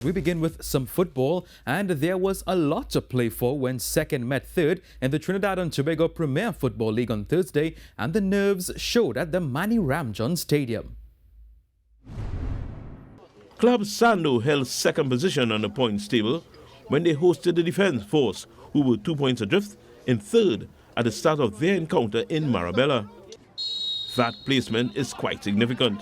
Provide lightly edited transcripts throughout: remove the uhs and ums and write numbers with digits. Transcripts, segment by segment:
We begin with some football, and there was a lot to play for when second met third in the Trinidad and Tobago Premier Football League on Thursday, and the nerves showed at the Mannie Ramjohn Stadium. Club Sando held second position on the points table when they hosted the Defence Force, who were 2 points adrift in third at the start of their encounter in Marabella. That placement is quite significant,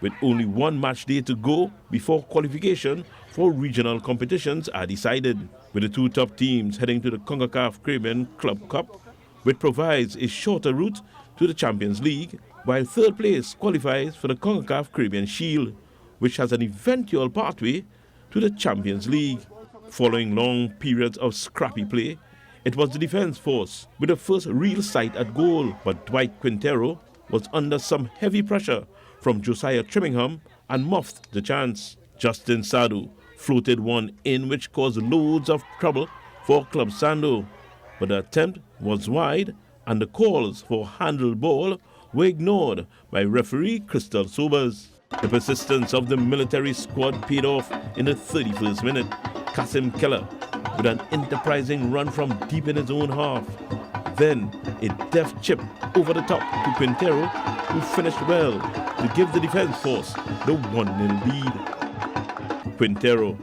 with only one match day to go before qualification for regional competitions are decided, with the two top teams heading to the CONCACAF Caribbean Club Cup, which provides a shorter route to the Champions League, while third place qualifies for the CONCACAF Caribbean Shield, which has an eventual pathway to the Champions League. Following long periods of scrappy play, it was the Defence Force with the first real sight at goal, but Dwight Quintero was under some heavy pressure from Josiah Trimmingham and muffed the chance. Justin Sadu floated one in which caused loads of trouble for Club Sando, but the attempt was wide and the calls for handle ball were ignored by referee Crystal Sobers. The persistence of the military squad paid off in the 31st minute. Kasim Keller with an enterprising run from deep in his own half. Then a deft chip over the top to Quintero, who finished well to give the Defence Force the 1-0 lead. Quintero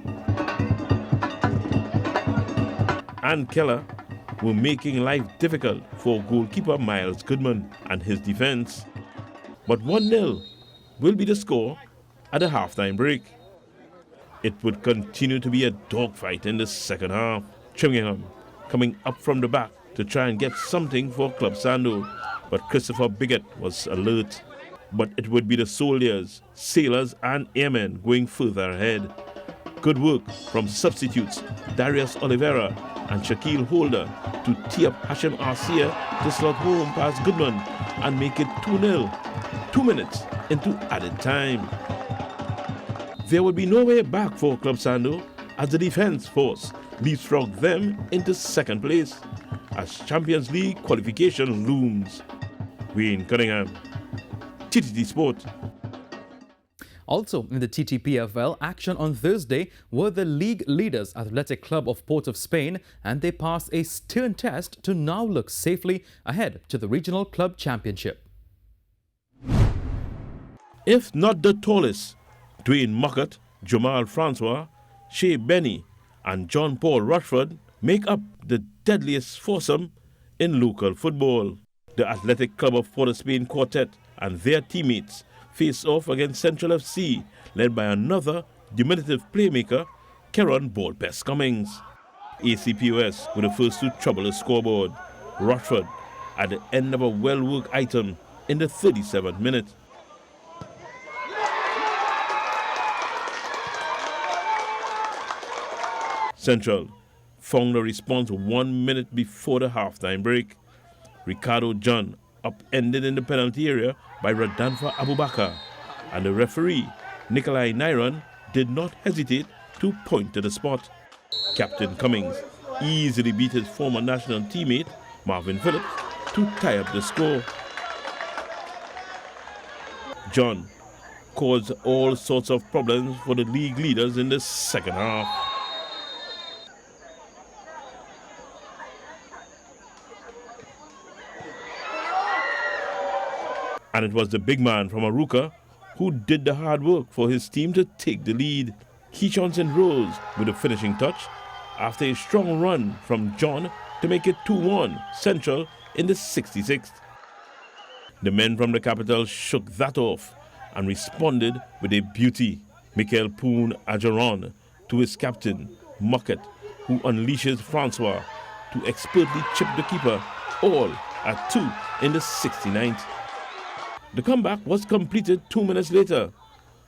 and Keller were making life difficult for goalkeeper Miles Goodman and his defence. But 1-0 will be the score at the half-time break. It would continue to be a dogfight in the second half. Trimmingham coming up from the back to try and get something for Club Sando, but Christopher Biggett was alert. But it would be the soldiers, sailors and airmen going further ahead. Good work from substitutes Darius Oliveira and Shaquille Holder to tee up Hashim Arcia to slot home past Goodman and make it 2-0, 2 minutes into added time. There would be no way back for Club Sando as the Defence Force leapfrogged them into second place as Champions League qualification looms. Wayne Cunningham, TTT Sport. Also in the TTPFL, action on Thursday were the league leaders Athletic Club of Port of Spain, and they passed a stern test to now look safely ahead to the Regional Club Championship. If not the tallest, Dwayne Muckett, Jamal Francois, Shea Benny and John Paul Rushford make up the deadliest foursome in local football. The Athletic Club of Port of Spain quartet and their teammates face off against Central FC, led by another diminutive playmaker, Keron Ballpest Cummings. ACPOS were the first to trouble the scoreboard. Rushford at the end of a well-worked item in the 37th minute. Central found a response 1 minute before the halftime break. Ricardo John upended in the penalty area by Radanfa Abubakar, and the referee, Nikolai Nairon, did not hesitate to point to the spot. Captain Cummings easily beat his former national teammate, Marvin Phillips, to tie up the score. John caused all sorts of problems for the league leaders in the second half. And it was the big man from Aruca who did the hard work for his team to take the lead. Keechonson rose with a finishing touch after a strong run from John to make it 2-1 Central in the 66th. The men from the capital shook that off and responded with a beauty. Michael Poon Ajaron to his captain, Muckett, who unleashes Francois to expertly chip the keeper, all at 2 in the 69th. The comeback was completed 2 minutes later,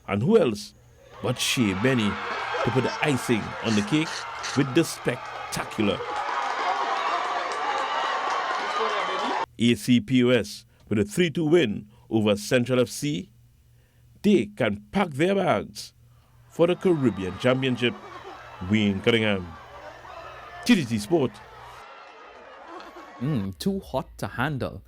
and who else but Shea Benny to put the icing on the cake with the spectacular. ACPOS with a 3-2 win over Central FC, they can pack their bags for the Caribbean Championship. Wayne Cunningham, TTT Sport. Too hot to handle.